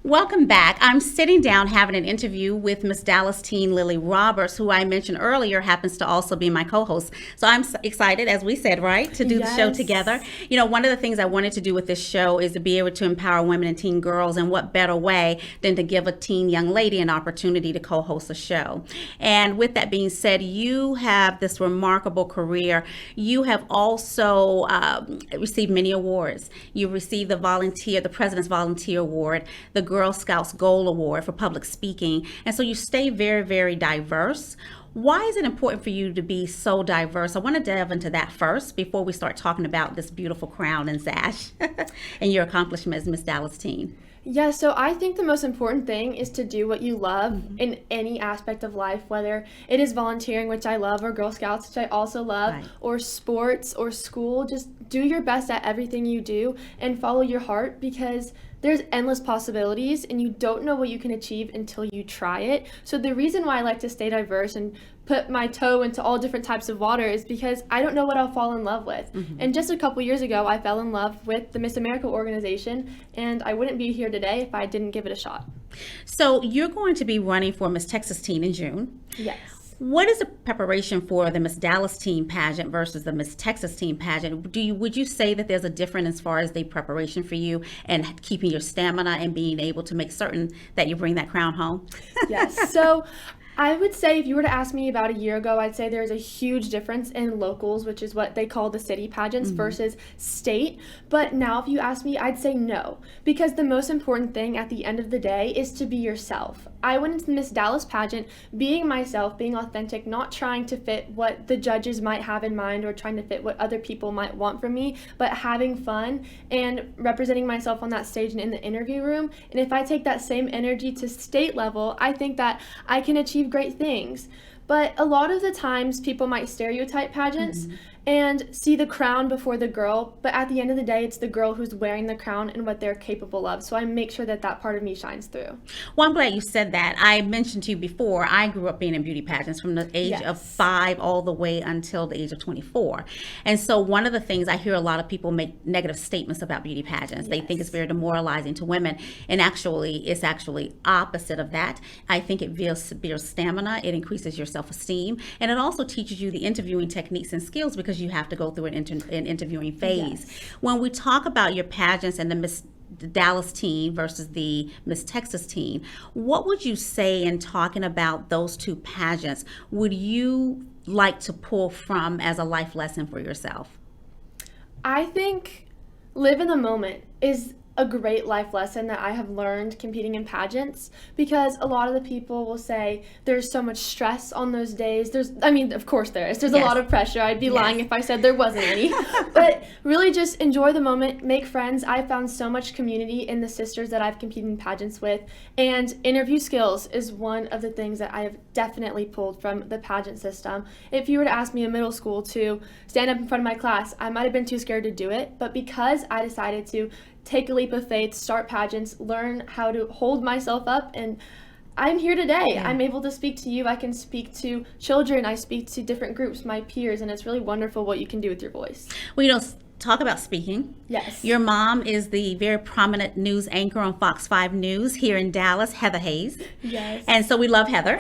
Welcome back. I'm sitting down having an interview with Miss Dallas teen Lily Roberts, who I mentioned earlier happens to also be my co-host. So I'm excited, as we said, right, to do the show together. You know, one of the things I wanted to do with this show is to be able to empower women and teen girls, and what better way than to give a teen young lady an opportunity to co-host a show. And with that being said, you have this remarkable career. You have also received many awards. You received the President's Volunteer Award, the Girl Scouts Gold Award for public speaking. And so you stay very, very diverse. Why is it important for you to be so diverse? I want to delve into that first before we start talking about this beautiful crown and sash and your accomplishment as Miss Dallas Teen. Yeah, so I think the most important thing is to do what you love in any aspect of life, whether it is volunteering, which I love, or Girl Scouts, which I also love, Right. or sports or school. Just do your best at everything you do and follow your heart, because there's endless possibilities and you don't know what you can achieve until you try it. So the reason why I like to stay diverse and put my toe into all different types of water is because I don't know what I'll fall in love with. And just a couple years ago, I fell in love with the Miss America organization, and I wouldn't be here today if I didn't give it a shot. So you're going to be running for Miss Texas Teen in June. Yes. What is the preparation for the Miss Dallas Teen pageant versus the Miss Texas Teen pageant? Would you say that there's a difference as far as the preparation for you and keeping your stamina and being able to make certain that you bring that crown home? Yes. So I would say if you were to ask me about a year ago, I'd say there's a huge difference in locals, which is what they call the city pageants, versus state. But now if you ask me, I'd say no, because the most important thing at the end of the day is to be yourself. I went into the Miss Dallas pageant being myself, being authentic, not trying to fit what the judges might have in mind or trying to fit what other people might want from me, but having fun and representing myself on that stage and in the interview room. And if I take that same energy to state level, I think that I can achieve great things. But a lot of the times people might stereotype pageants and see the crown before the girl, but at the end of the day, it's the girl who's wearing the crown and what they're capable of. So I make sure that that part of me shines through. Well, I'm glad you said that. I mentioned to you before, I grew up being in beauty pageants from the age of 5 all the way until the age of 24. And so one of the things I hear a lot of people make negative statements about beauty pageants. They think it's very demoralizing to women. And actually, it's actually opposite of that. I think it builds stamina. It increases your self-esteem. And it also teaches you the interviewing techniques and skills, because you have to go through an interviewing phase. When we talk about your pageants and the Miss Dallas Teen versus the Miss Texas Teen, what would you say in talking about those two pageants would you like to pull from as a life lesson for yourself? I think live in the moment is a great life lesson that I have learned competing in pageants, because a lot of the people will say there's so much stress on those days. Of course there is. There's a lot of pressure. I'd be lying if I said there wasn't any. But really just enjoy the moment, make friends. I found so much community in the sisters that I've competed in pageants with, and interview skills is one of the things that I have definitely pulled from the pageant system. If you were to ask me in middle school to stand up in front of my class, I might have been too scared to do it, but because I decided to take a leap of faith, start pageants, learn how to hold myself up, and I'm here today. I'm able to speak to you. I can speak to children. I speak to different groups, my peers, and it's really wonderful what you can do with your voice. Well, talk about speaking. Yes. Your mom is the very prominent news anchor on Fox 5 News here in Dallas, Heather Hayes. Yes. And so we love Heather.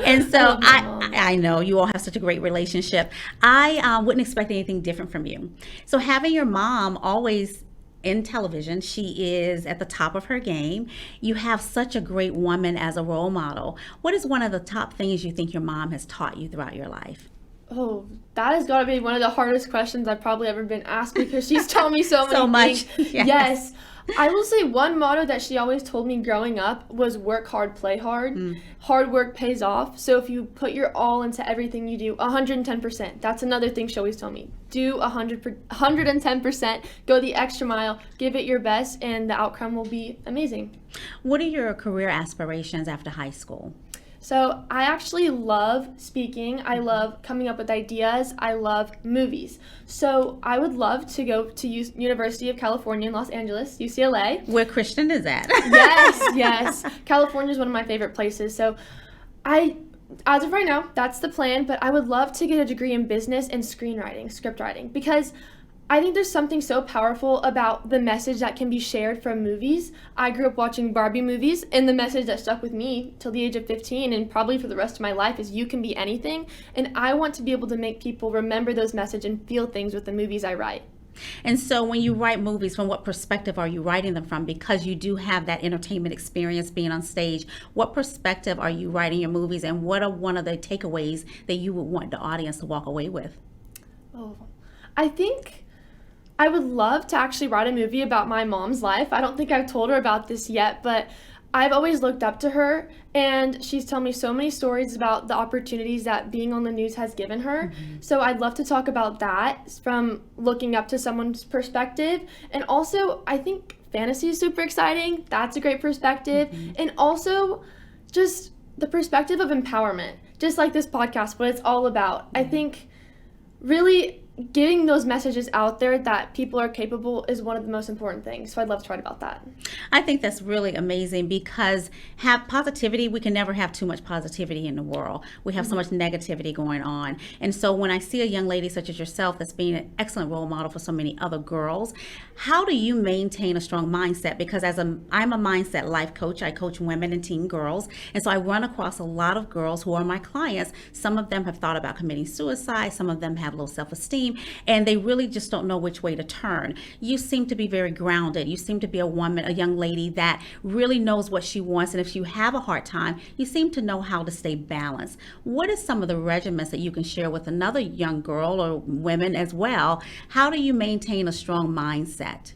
And so I know you all have such a great relationship. I wouldn't expect anything different from you. So having your mom always in television, she is at the top of her game. You have such a great woman as a role model. What is one of the top things you think your mom has taught you throughout your life? Oh, that has got to be one of the hardest questions I've probably ever been asked, because she's taught me so many things. Yes. I will say one motto that she always told me growing up was work hard, play hard. Hard work pays off. So if you put your all into everything you do, 110%. That's another thing she always told me. Do 110%, go the extra mile, give it your best, and the outcome will be amazing. What are your career aspirations after high school? So I actually love speaking. I love coming up with ideas. I love movies. So I would love to go to University of California in Los Angeles, UCLA. Where Christian is at. Yes. California is one of my favorite places. So as of right now, that's the plan. But I would love to get a degree in business and screenwriting, script writing, because I think there's something so powerful about the message that can be shared from movies. I grew up watching Barbie movies, and the message that stuck with me till the age of 15 and probably for the rest of my life is you can be anything. And I want to be able to make people remember those messages and feel things with the movies I write. And so when you write movies, from what perspective are you writing them from? Because you do have that entertainment experience being on stage. What perspective are you writing your movies, and what are one of the takeaways that you would want the audience to walk away with? Oh, I think I would love to actually write a movie about my mom's life. I don't think I've told her about this yet, but I've always looked up to her, and she's told me so many stories about the opportunities that being on the news has given her. So I'd love to talk about that from looking up to someone's perspective. And also, I think fantasy is super exciting. That's a great perspective. And also, just the perspective of empowerment, just like this podcast, what it's all about. I think really getting those messages out there that people are capable is one of the most important things. So I'd love to write about that. I think that's really amazing, because have positivity, we can never have too much positivity in the world. We have so much negativity going on. And so when I see a young lady such as yourself that's being an excellent role model for so many other girls, how do you maintain a strong mindset? Because I'm a mindset life coach. I coach women and teen girls. And so I run across a lot of girls who are my clients. Some of them have thought about committing suicide. Some of them have low self-esteem. And they really just don't know which way to turn. You seem to be very grounded. You seem to be a woman, a young lady that really knows what she wants. And if you have a hard time, you seem to know how to stay balanced. What is some of the regimens that you can share with another young girl or women as well? How do you maintain a strong mindset?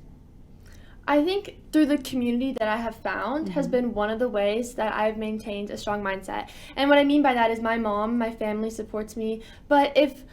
I think through the community that I have found has been one of the ways that I've maintained a strong mindset. And what I mean by that is my mom, my family supports me. But if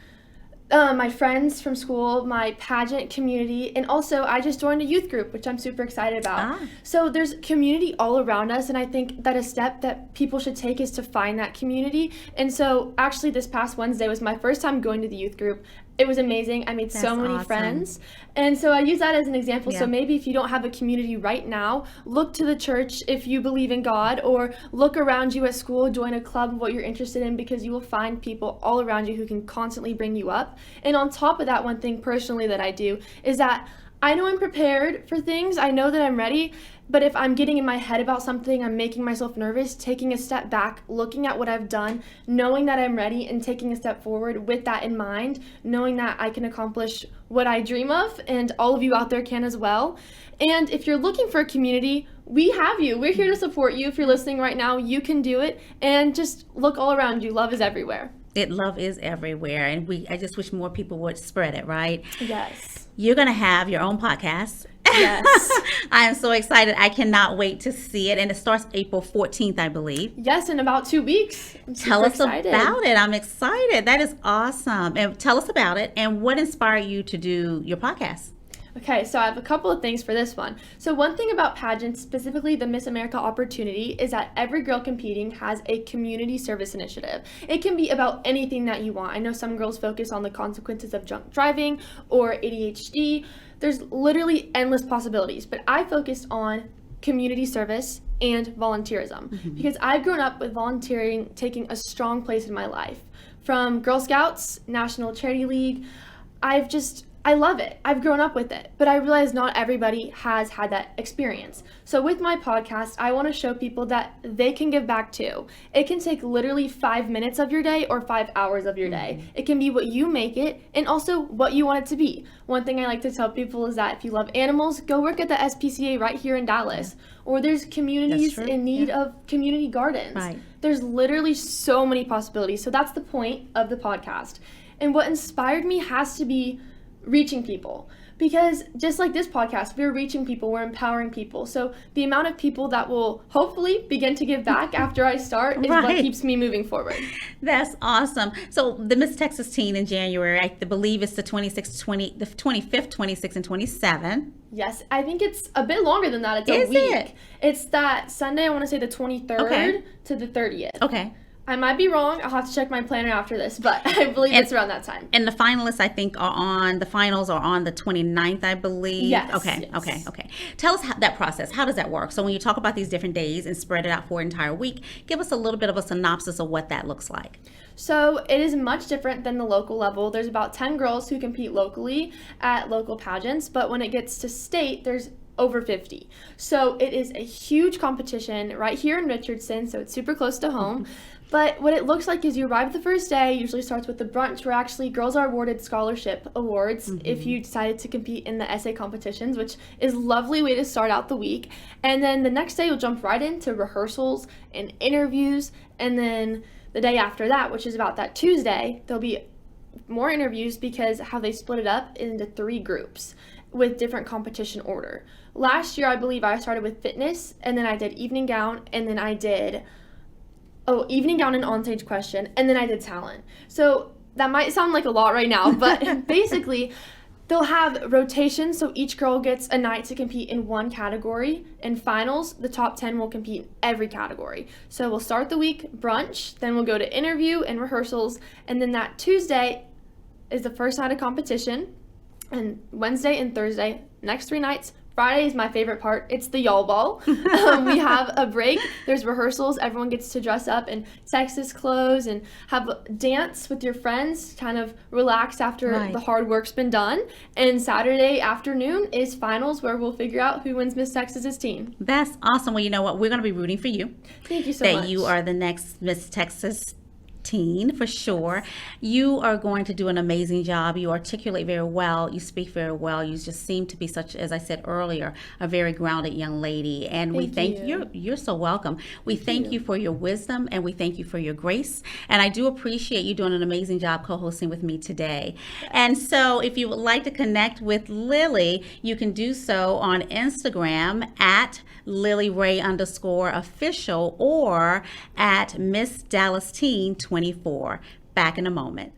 my friends from school, my pageant community, and also I just joined a youth group, which I'm super excited about. So there's community all around us, and I think that a step that people should take is to find that community. And so actually this past Wednesday was my first time going to the youth group. It was amazing. I made so many friends. And so I use that as an example. So maybe if you don't have a community right now, look to the church if you believe in God, or look around you at school, join a club of what you're interested in, because you will find people all around you who can constantly bring you up. And on top of that, one thing personally that I do is that I know I'm prepared for things. I know that I'm ready. But if I'm getting in my head about something, I'm making myself nervous, taking a step back, looking at what I've done, knowing that I'm ready, and taking a step forward with that in mind, knowing that I can accomplish what I dream of, and all of you out there can as well. And if you're looking for a community, we have you. We're here to support you. If you're listening right now, you can do it. And just look all around you. Love is everywhere. Love is everywhere. And I just wish more people would spread it, right? Yes. You're going to have your own podcast. Yes. I am so excited. I cannot wait to see it. And it starts April 14th, I believe. Yes, in about 2 weeks. Tell us about it. I'm excited. That is awesome. And tell us about it. And what inspired you to do your podcast? Okay, so I have a couple of things for this one. So one thing about pageants, specifically the Miss America opportunity, is that every girl competing has a community service initiative. It can be about anything that you want. I know some girls focus on the consequences of drunk driving or ADHD. There's literally endless possibilities, but I focused on community service and volunteerism because I've grown up with volunteering taking a strong place in my life. From Girl Scouts, National Charity League, I love it. I've grown up with it, but I realize not everybody has had that experience. So with my podcast, I want to show people that they can give back too. It can take literally 5 minutes of your day or 5 hours of your day. It can be what you make it and also what you want it to be. One thing I like to tell people is that if you love animals, go work at the SPCA right here in Dallas. Or there's communities in need of community gardens. Right. There's literally so many possibilities. So that's the point of the podcast. And what inspired me has to be reaching people, because just like this podcast, we're reaching people, we're empowering people. So the amount of people that will hopefully begin to give back after I start is what keeps me moving forward. That's awesome. So the Miss Texas Teen in January, I believe it's the 25th, 26th, and 27th. Yes, I think it's a bit longer than that. It's a week. It's that Sunday, I want to say the 23rd to the 30th. Okay. I might be wrong. I'll have to check my planner after this, but I believe it's around that time. And the finalists, I think, the finals are on the 29th, I believe. Yes. Okay, yes. okay. Tell us that process. How does that work? So when you talk about these different days and spread it out for an entire week, give us a little bit of a synopsis of what that looks like. So it is much different than the local level. There's about 10 girls who compete locally at local pageants, but when it gets to state, there's over 50. So it is a huge competition right here in Richardson, so it's super close to home. But what it looks like is you arrive the first day, usually starts with the brunch where actually girls are awarded scholarship awards if you decided to compete in the essay competitions, which is a lovely way to start out the week. And then the next day you'll jump right into rehearsals and interviews. And then the day after that, which is about that Tuesday, there'll be more interviews because how they split it up into 3 groups with different competition order. Last year, I believe I started with fitness, and then I did evening gown, and then I did evening gown and on-stage question, and then I did talent. So that might sound like a lot right now, but basically they'll have rotations, so each girl gets a night to compete in one category. In finals, the top 10 will compete in every category. So we'll start the week brunch, then we'll go to interview and rehearsals, and then that Tuesday is the first night of competition, and Wednesday and Thursday, next 3 nights. Friday is my favorite part. It's the y'all ball. We have a break. There's rehearsals. Everyone gets to dress up in Texas clothes and have a dance with your friends, kind of relax after the hard work's been done. And Saturday afternoon is finals where we'll figure out who wins Miss Texas's team. That's awesome. Well, you know what? We're going to be rooting for you. Thank you so much. That you are the next Miss Texas teen for sure. You are going to do an amazing job. You articulate very well. You speak very well. You just seem to be such, as I said earlier, a very grounded young lady. And we thank you. You're so welcome. We thank you for your wisdom, and we thank you for your grace. And I do appreciate you doing an amazing job co-hosting with me today. And so if you would like to connect with Lily, you can do so on Instagram at LilyRay_official or at Miss Dallas Teen 24. Back in a moment.